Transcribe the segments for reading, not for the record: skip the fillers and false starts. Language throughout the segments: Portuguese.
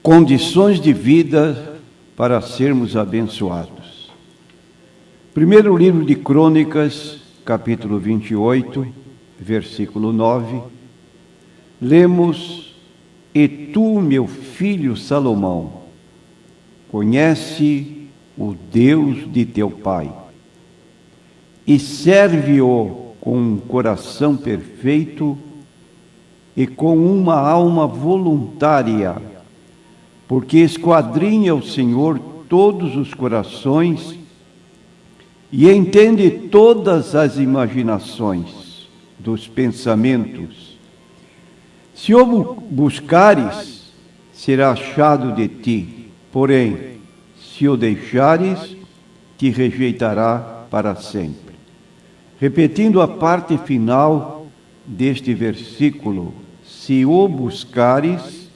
condições de vida para sermos abençoados. Primeiro livro de Crônicas, capítulo 28, versículo 9, lemos: E tu, meu filho Salomão, conhece o Deus de teu pai, e serve-o com um coração perfeito e com uma alma voluntária, porque esquadrinha o Senhor todos os corações e entende todas as imaginações dos pensamentos. Se o buscares, será achado de ti, porém, se o deixares, te rejeitará para sempre. Repetindo a parte final deste versículo: se o buscares,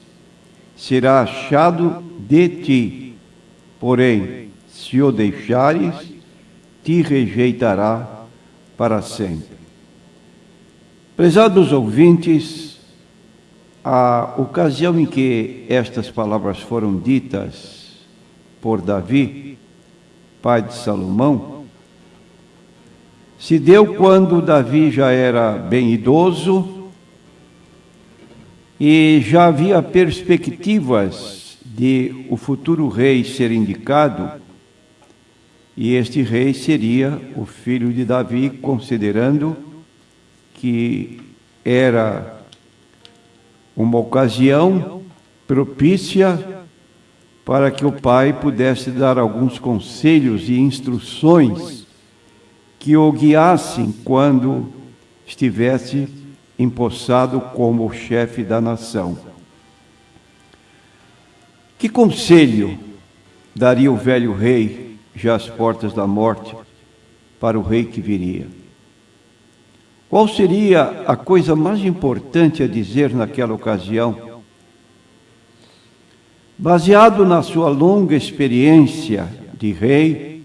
será achado de ti, porém, se o deixares, te rejeitará para sempre. Prezados ouvintes, a ocasião em que estas palavras foram ditas por Davi, pai de Salomão, se deu quando Davi já era bem idoso e já havia perspectivas de o futuro rei ser indicado, e este rei seria o filho de Davi, considerando que era uma ocasião propícia para que o pai pudesse dar alguns conselhos e instruções que o guiassem quando estivesse empossado como o chefe da nação. Que conselho daria o velho rei, já às portas da morte, para o rei que viria? Qual seria a coisa mais importante a dizer naquela ocasião? Baseado na sua longa experiência de rei,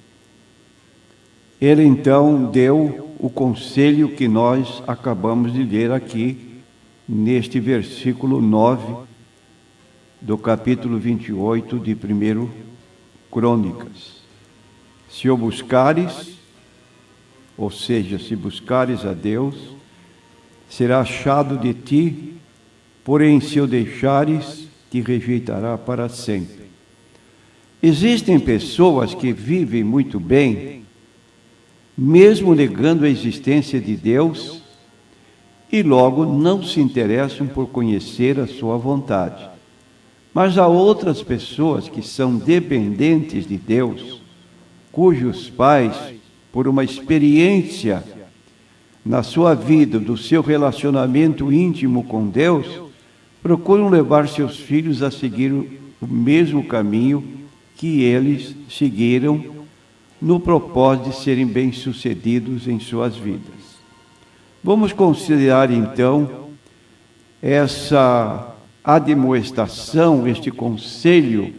ele então deu o conselho que nós acabamos de ler aqui, neste versículo 9 do capítulo 28 de 1 Crônicas. Se o buscares, ou seja, se buscares a Deus, será achado de ti, porém, se o deixares, te rejeitará para sempre. Existem pessoas que vivem muito bem, mesmo negando a existência de Deus, e logo não se interessam por conhecer a sua vontade. Mas há outras pessoas que são dependentes de Deus, cujos pais, por uma experiência na sua vida, do seu relacionamento íntimo com Deus, procuram levar seus filhos a seguir o mesmo caminho que eles seguiram, no propósito de serem bem-sucedidos em suas vidas. Vamos considerar então essa admoestação, este conselho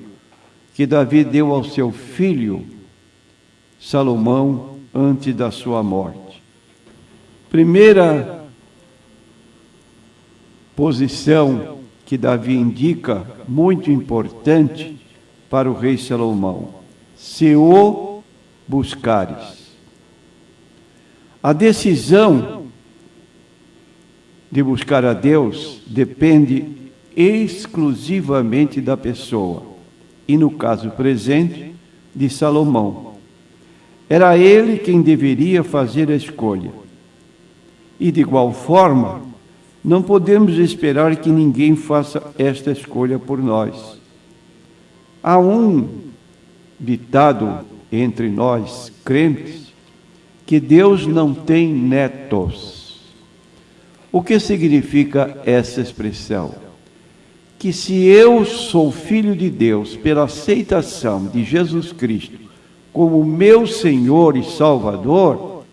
que Davi deu ao seu filho Salomão antes da sua morte. Primeira posição que Davi indica, muito importante para o rei Salomão: se o buscares. A decisão de buscar a Deus depende exclusivamente da pessoa, e no caso presente, de Salomão. Era ele quem deveria fazer a escolha. E de igual forma, não podemos esperar que ninguém faça esta escolha por nós. Há um ditado entre nós, crentes, que Deus não tem netos. O que significa essa expressão? Que se eu sou filho de Deus pela aceitação de Jesus Cristo como meu Senhor e Salvador,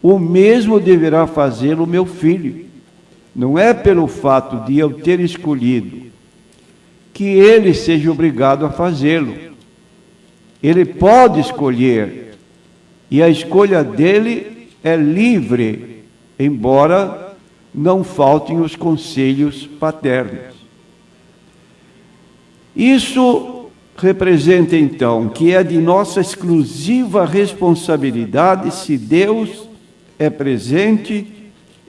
o mesmo deverá fazê-lo meu filho. Não é pelo fato de eu ter escolhido que ele seja obrigado a fazê-lo. Ele pode escolher, e a escolha dele é livre, embora não faltem os conselhos paternos. Isso representa, então, que é de nossa exclusiva responsabilidade se Deus é presente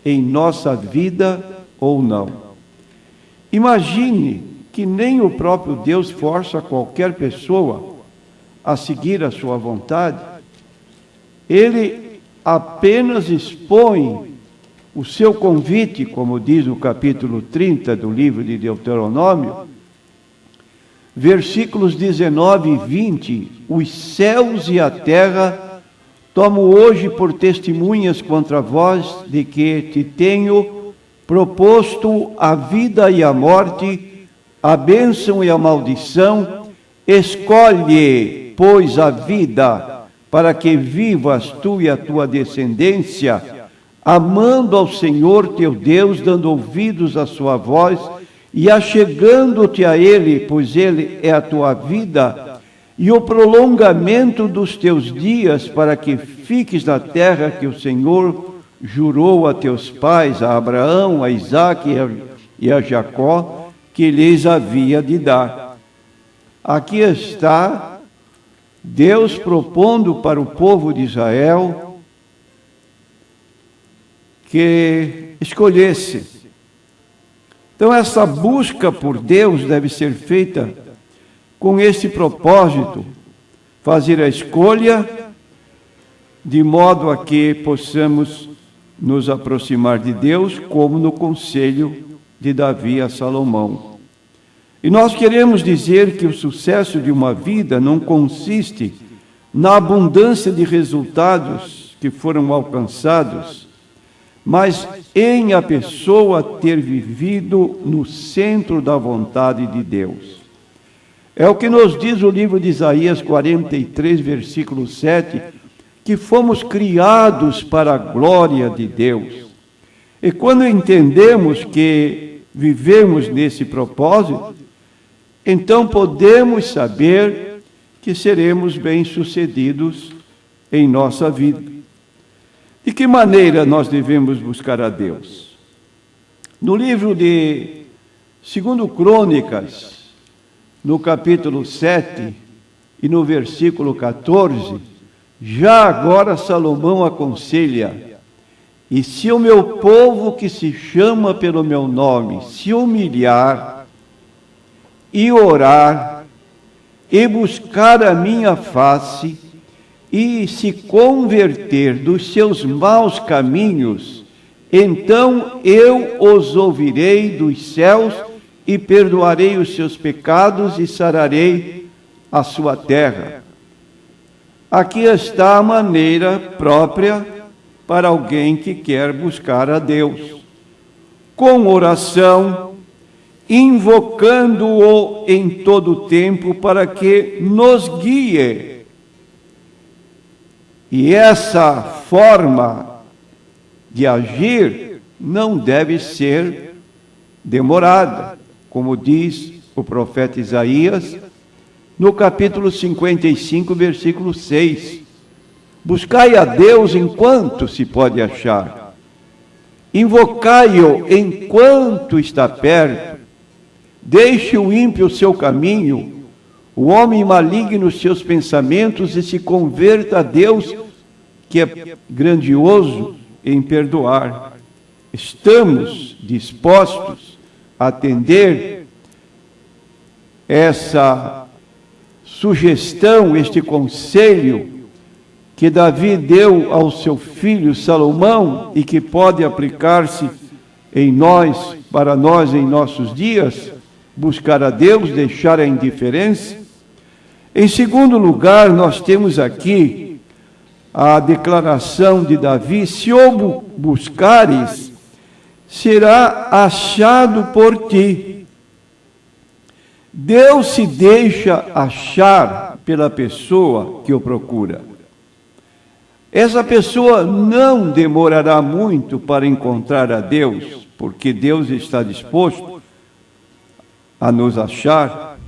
em nossa vida ou não. Imagine que nem o próprio Deus força qualquer pessoa a seguir a sua vontade. Ele apenas expõe o seu convite, como diz no capítulo 30 do livro de Deuteronômio, versículos 19 e 20, os céus e a terra tomo hoje por testemunhas contra vós de que te tenho proposto a vida e a morte, a bênção e a maldição. Escolhe, pois, a vida, para que vivas tu e a tua descendência, amando ao Senhor teu Deus, dando ouvidos à sua voz, e achegando-te a Ele, pois Ele é a tua vida, e o prolongamento dos teus dias, para que fiques na terra que o Senhor jurou a teus pais, a Abraão, a Isaque e a Jacó, que lhes havia de dar. Aqui está Deus propondo para o povo de Israel que escolhesse. Então, essa busca por Deus deve ser feita com esse propósito, fazer a escolha de modo a que possamos nos aproximar de Deus, como no conselho de Davi a Salomão. E nós queremos dizer que o sucesso de uma vida não consiste na abundância de resultados que foram alcançados, mas em a pessoa ter vivido no centro da vontade de Deus. É o que nos diz o livro de Isaías 43, versículo 7, que fomos criados para a glória de Deus. E quando entendemos que vivemos nesse propósito, então podemos saber que seremos bem-sucedidos em nossa vida. De que maneira nós devemos buscar a Deus? No livro de 2 Crônicas, no capítulo 7 e no versículo 14, já agora Salomão aconselha: e se o meu povo que se chama pelo meu nome se humilhar e orar e buscar a minha face e se converter dos seus maus caminhos, então eu os ouvirei dos céus e perdoarei os seus pecados e sararei a sua terra. Aqui está a maneira própria para alguém que quer buscar a Deus, com oração, invocando-o em todo o tempo para que nos guie. E essa forma de agir não deve ser demorada, como diz o profeta Isaías, no capítulo 55, versículo 6. Buscai a Deus enquanto se pode achar. Invocai-o enquanto está perto. Deixe o ímpio o seu caminho, o homem maligno os seus pensamentos, e se converta a Deus, que é grandioso em perdoar. Estamos dispostos a atender essa sugestão, este conselho que Davi deu ao seu filho Salomão e que pode aplicar-se em nós, para nós em nossos dias? Buscar a Deus, deixar a indiferença. Em segundo lugar, nós temos aqui a declaração de Davi: se o buscares, será achado por ti. Deus se deixa achar pela pessoa que o procura. Essa pessoa não demorará muito para encontrar a Deus, porque Deus está disposto a nos achar.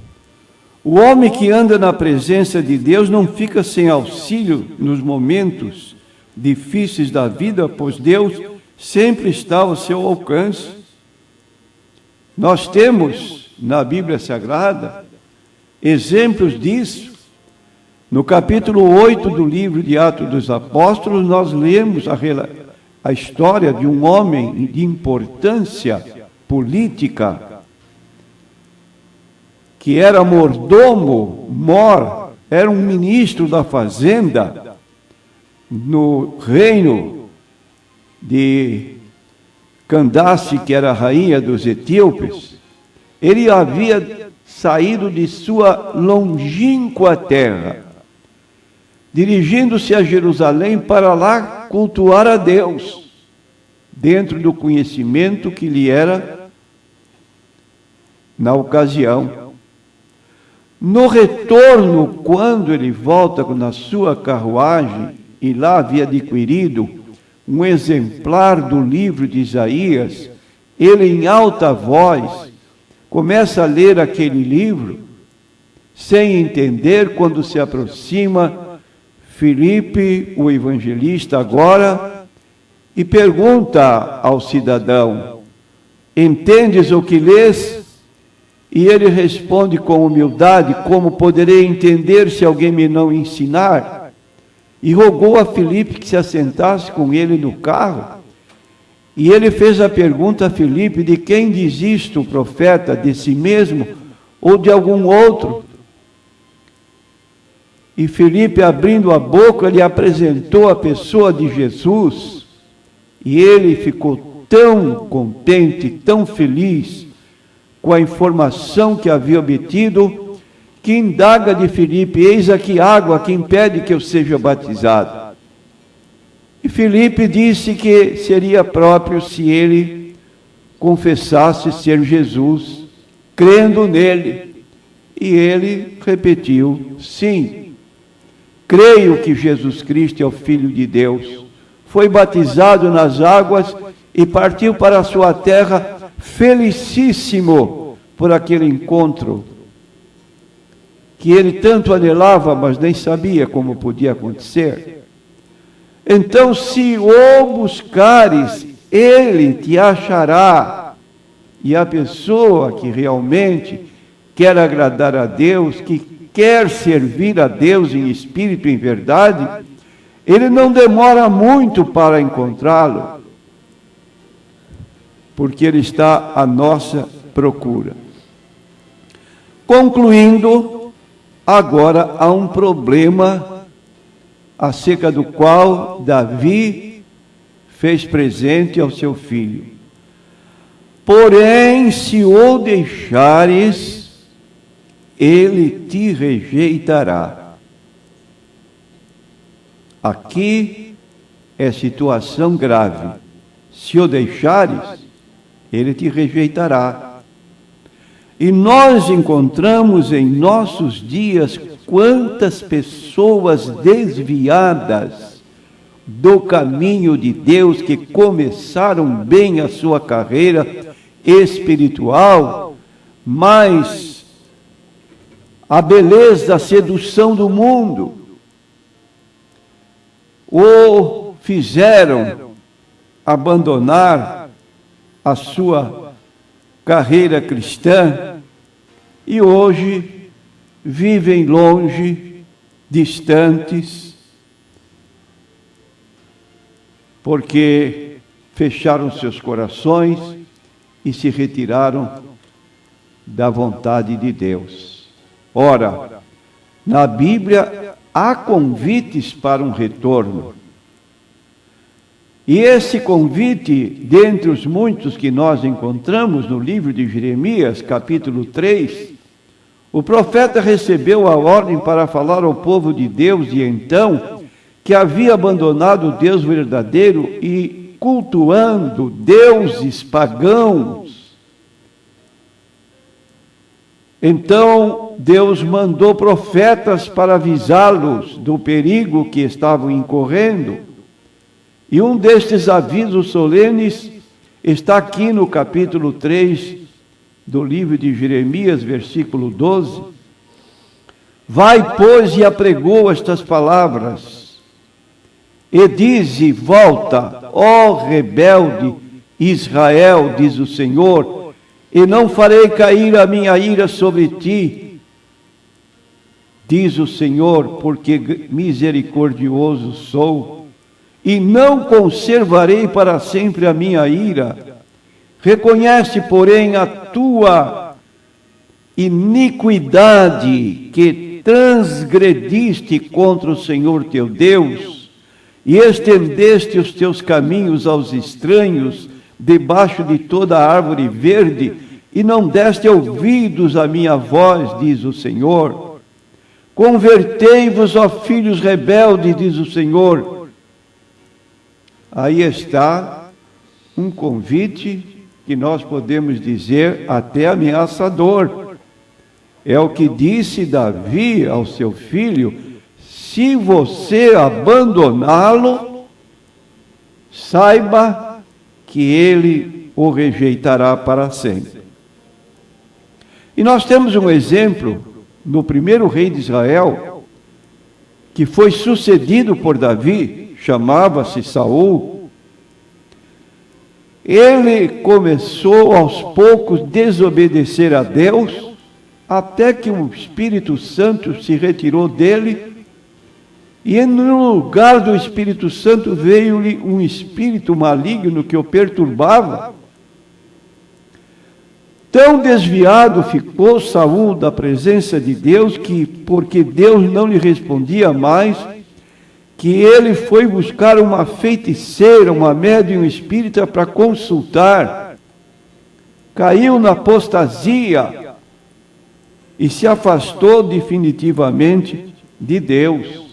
O homem que anda na presença de Deus não fica sem auxílio nos momentos difíceis da vida, pois Deus sempre está ao seu alcance. Nós temos na Bíblia Sagrada exemplos disso, no capítulo 8 do livro de Atos dos Apóstolos, nós lemos a história de um homem de importância política, que era mordomo, era um ministro da fazenda no reino de Candace, que era a rainha dos etíopes. Ele havia saído de sua longínqua terra, dirigindo-se a Jerusalém para lá cultuar a Deus, dentro do conhecimento que lhe era na ocasião. No retorno, quando ele volta na sua carruagem, e lá havia adquirido um exemplar do livro de Isaías, ele em alta voz começa a ler aquele livro, sem entender, quando se aproxima Filipe, o evangelista agora, e pergunta ao cidadão: entendes o que lês? E ele responde com humildade: como poderei entender se alguém me não ensinar? E rogou a Filipe que se assentasse com ele no carro. E ele fez a pergunta a Filipe: de quem diz isto o profeta? De si mesmo ou de algum outro? E Filipe, abrindo a boca, lhe apresentou a pessoa de Jesus. E ele ficou tão contente, tão feliz com a informação que havia obtido, que indaga de Filipe: eis aqui água, que impede que eu seja batizado? E Filipe disse que seria próprio se ele confessasse ser Jesus, crendo nele. E ele repetiu: sim, creio que Jesus Cristo é o Filho de Deus. Foi batizado nas águas e partiu para a sua terra, felicíssimo por aquele encontro que ele tanto anelava, mas nem sabia como podia acontecer. Então, se o buscares, ele te achará. E a pessoa que realmente quer agradar a Deus, que quer servir a Deus em espírito e em verdade, ele não demora muito para encontrá-lo, porque ele está à nossa procura. Concluindo, agora há um problema acerca do qual Davi fez presente ao seu filho. Porém, se o deixares, ele te rejeitará. Aqui é situação grave. Se o deixares, ele te rejeitará. E nós encontramos em nossos dias quantas pessoas desviadas do caminho de Deus, que começaram bem a sua carreira espiritual, mas a beleza, a sedução do mundo o fizeram abandonar a sua carreira cristã, e hoje vivem longe, distantes, porque fecharam seus corações e se retiraram da vontade de Deus. Ora, na Bíblia há convites para um retorno. E esse convite, dentre os muitos que nós encontramos no livro de Jeremias, capítulo 3, o profeta recebeu a ordem para falar ao povo de Deus de então, que havia abandonado o Deus verdadeiro e cultuando deuses pagãos. Então, Deus mandou profetas para avisá-los do perigo que estavam incorrendo. E um destes avisos solenes está aqui no capítulo 3 do livro de Jeremias, versículo 12. Vai, pois, e apregou estas palavras, e dize: volta, ó rebelde Israel, diz o Senhor, e não farei cair a minha ira sobre ti, diz o Senhor, porque misericordioso sou, e não conservarei para sempre a minha ira. Reconhece, porém, a tua iniquidade, que transgrediste contra o Senhor teu Deus, e estendeste os teus caminhos aos estranhos, debaixo de toda árvore verde, e não deste ouvidos à minha voz, diz o Senhor. Convertei-vos, ó filhos rebeldes, diz o Senhor. Aí está um convite que nós podemos dizer até ameaçador. É o que disse Davi ao seu filho: se você abandoná-lo, saiba que ele o rejeitará para sempre. E nós temos um exemplo no primeiro rei de Israel, que foi sucedido por Davi, chamava-se Saul. Ele começou aos poucos a desobedecer a Deus, até que o Espírito Santo se retirou dele, e no lugar do Espírito Santo veio-lhe um espírito maligno que o perturbava. Tão desviado ficou Saul da presença de Deus, que, porque Deus não lhe respondia mais, que ele foi buscar uma feiticeira, uma médium espírita para consultar. Caiu na apostasia e se afastou definitivamente de Deus.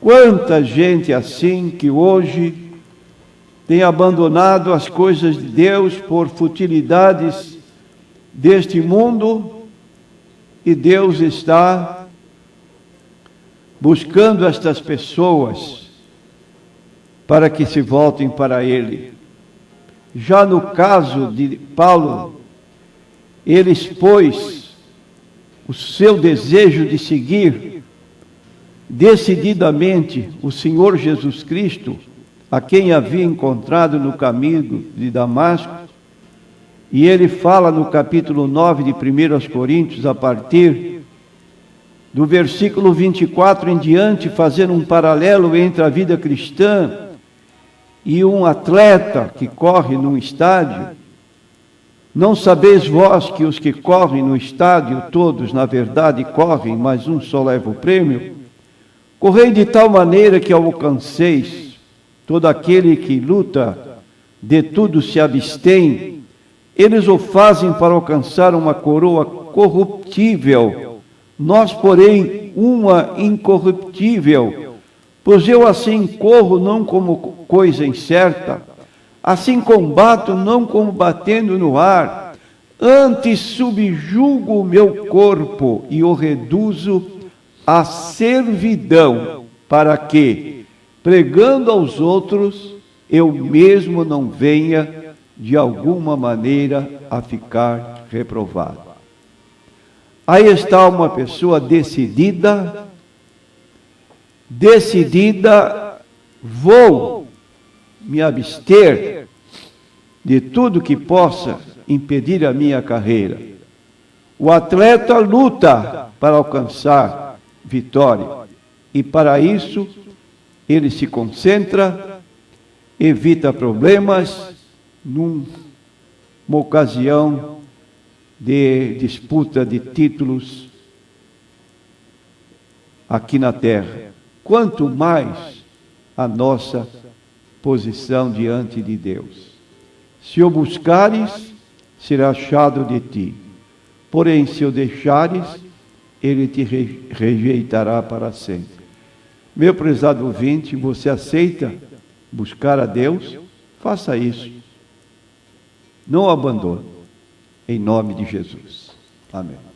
Quanta gente assim que hoje tem abandonado as coisas de Deus por futilidades deste mundo, e Deus está buscando estas pessoas para que se voltem para Ele. Já no caso de Paulo, ele expôs o seu desejo de seguir decididamente o Senhor Jesus Cristo, a quem havia encontrado no caminho de Damasco, e ele fala no capítulo 9 de 1 Coríntios, a partir do versículo 24 em diante, fazendo um paralelo entre a vida cristã e um atleta que corre num estádio. Não sabeis vós que os que correm no estádio, todos na verdade correm, mas um só leva o prêmio? Correi de tal maneira que alcanceis. Todo aquele que luta, de tudo se abstém. Eles o fazem para alcançar uma coroa corruptível, nós, porém, uma incorruptível. Pois eu assim corro, não como coisa incerta, assim combato, não como batendo no ar, antes subjugo o meu corpo e o reduzo à servidão, para que, pregando aos outros, eu mesmo não venha, de alguma maneira, a ficar reprovado. Aí está uma pessoa decidida, vou me abster de tudo que possa impedir a minha carreira. O atleta luta para alcançar vitória, e para isso ele se concentra, evita problemas numa ocasião de disputa de títulos aqui na terra. Quanto mais a nossa posição diante de Deus. Se o buscares, será achado de ti. Porém, se o deixares, ele te rejeitará para sempre. Meu prezado ouvinte, você aceita buscar a Deus? Faça isso. Não abandone. Em nome de Jesus. Amém.